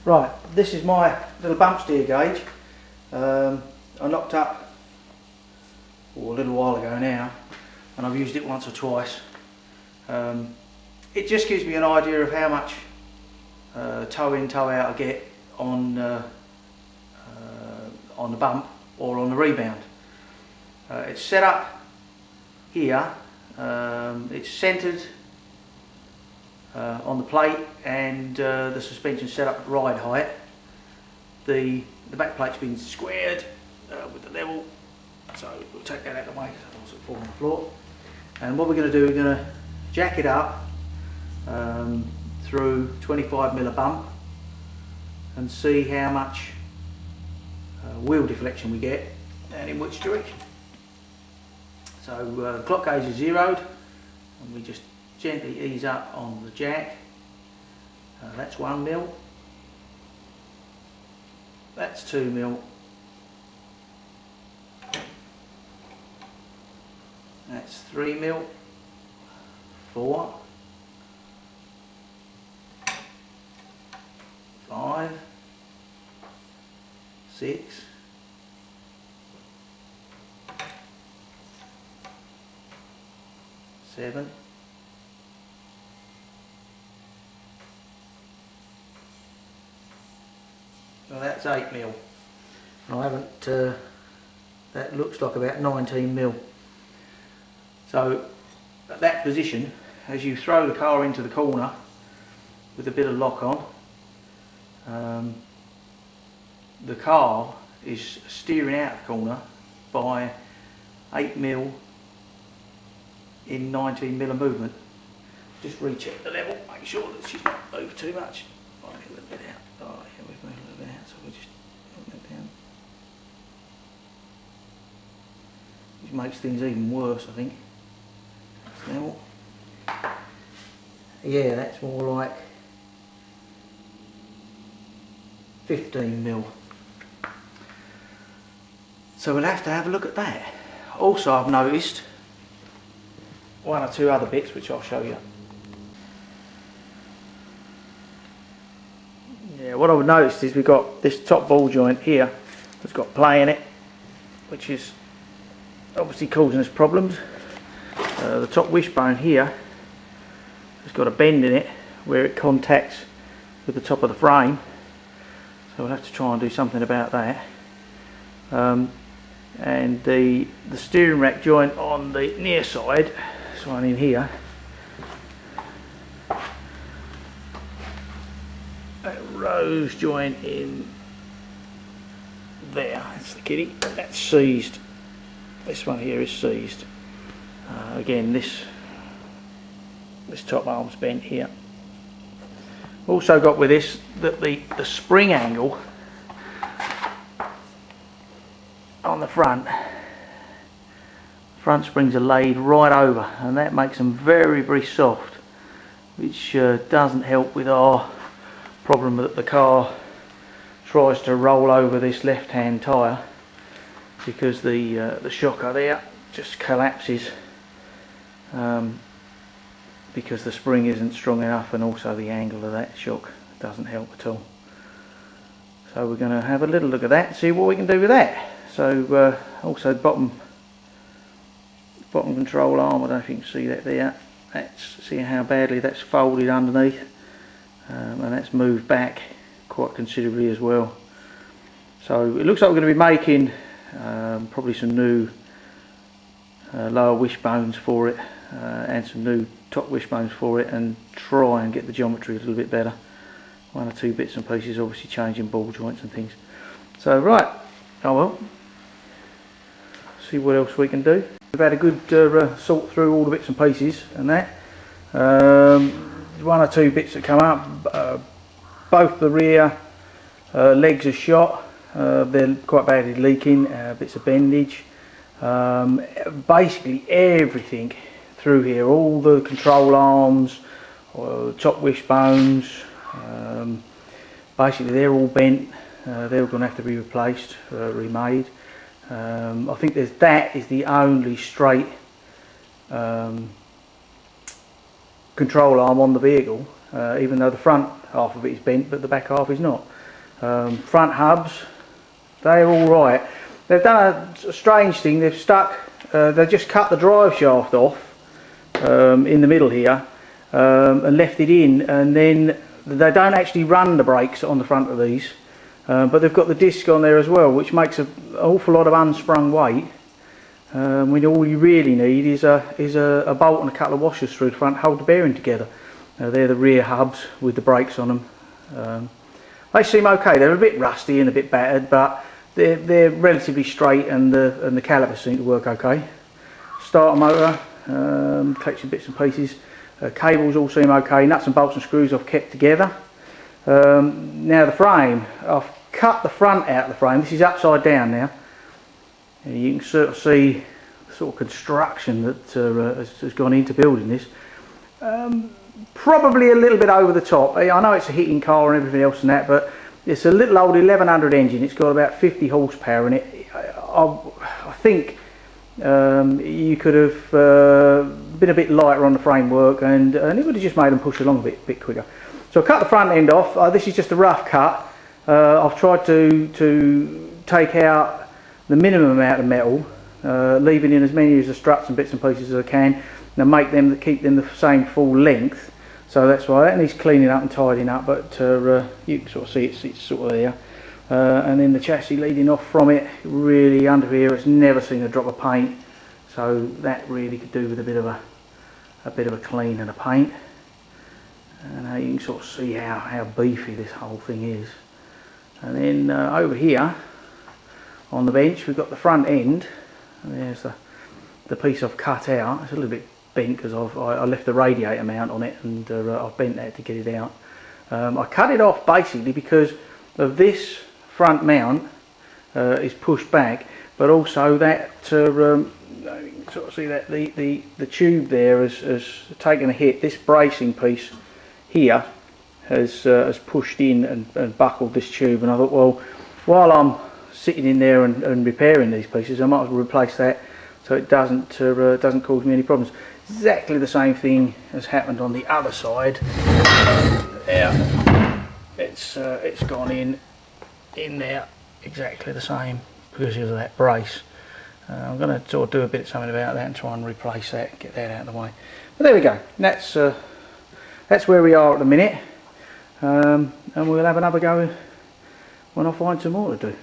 Right, this is my little bump steer gauge. I knocked up a little while ago now, and I've used it once or twice. It just gives me an idea of how much toe in, toe out I get on the bump or on the rebound. It's set up here. It's centered on the plate, and the suspension set up at ride height. The back plate's been squared with the level, so we'll take that out of the way so it doesn't fall on the floor. And what we're going to do, we're going to jack it up through 25mm bump and see how much wheel deflection we get and in which direction. So the clock gauge is zeroed, and we just gently ease up on the jack. That's 1mm, that's 2mm, that's 3mm, 4, 5, 6, 7, 8. Well, that's 8mm. I haven't. That looks like about 19mm. So at that position, as you throw the car into the corner with a bit of lock on, the car is steering out of the corner by 8mm in 19mm of movement. Just recheck the level, make sure that she's not moved too much. Right, a little bit out. Oh, yeah, we've moved a little bit out, so we just put that down. Which makes things even worse, I think. Level. Yeah, that's more like 15mm. So we'll have to have a look at that. Also, I've noticed one or two other bits which I'll show you. Yeah, what I've noticed is we've got this top ball joint here that's got play in it, which is obviously causing us problems. The top wishbone here has got a bend in it where it contacts with the top of the frame, so we'll have to try and do something about that. And the steering rack joint on the near side, this one in here, that rose joint in there, that's the kitty, that's seized. This one here is seized. Again, this top arm's bent here. Also got with this that the spring angle on the front springs are laid right over, and that makes them very, very soft, which doesn't help with our problem that the car tries to roll over this left hand tyre, because the shocker there just collapses because the spring isn't strong enough, and also the angle of that shock doesn't help at all. So we're going to have a little look at that and see what we can do with that. So also bottom control arm, I don't know if you can see that there. See how badly that's folded underneath, and that's moved back quite considerably as well. So it looks like we're going to be making probably some new lower wishbones for it, and some new top wishbones for it, and try and get the geometry a little bit better. One or two bits and pieces, obviously changing ball joints and things. So right, oh well, see what else we can do. We've had a good sort through all the bits and pieces and that. One or two bits that come up. Both the rear legs are shot. They're quite badly leaking. Bits of bendage. Basically everything through here, all the control arms, top wishbones, basically they're all bent. They're all going to have to be replaced, remade. I think that is the only straight control arm on the vehicle, even though the front half of it is bent but the back half is not. Front hubs, they're all right. They've done a strange thing. They've just cut the drive shaft off in the middle here and left it in, and then they don't actually run the brakes on the front of these, but they've got the disc on there as well, which makes an awful lot of unsprung weight. When all you really need is a bolt and a couple of washers through the front, hold the bearing together. They're the rear hubs with the brakes on them. They seem okay. They're a bit rusty and a bit battered, but they're relatively straight, and the calipers seem to work okay. Starter motor, collection bits and pieces. Cables all seem okay. Nuts and bolts and screws I've kept together. Now the frame, I've cut the front out of the frame. This is upside down now. You can sort of see the sort of construction that has gone into building this. Probably a little bit over the top. I know it's a hitting car and everything else and that, but it's a little old 1100 engine. It's got about 50 horsepower in it. I think you could have been a bit lighter on the framework, and it would have just made them push along a bit quicker. So I cut the front end off. This is just a rough cut. I've tried to take out the minimum amount of metal, leaving in as many of the struts and bits and pieces as I can, and keep them the same full length. So that's why that needs cleaning up and tidying up, but you can sort of see it's sort of there. And then the chassis leading off from it, really under here, it's never seen a drop of paint, so that really could do with a bit of a clean and a paint. And you can sort of see how beefy this whole thing is. And then over here on the bench we've got the front end, and there's the piece I've cut out. It's a little bit bent because I left the radiator mount on it, and I've bent that to get it out. I cut it off basically because of this front mount is pushed back, but also that you can sort of see that the tube there has taken a hit. This bracing piece here has pushed in and buckled this tube, and I thought, well, while I'm sitting in there and repairing these pieces, I might as well replace that so it doesn't cause me any problems. Exactly the same thing has happened on the other side. There, it's gone in there exactly the same because of that brace. I'm going to sort of do a bit of something about that and try and replace that, get that out of the way. But there we go. That's where we are at the minute, and we'll have another go when I find some more to do.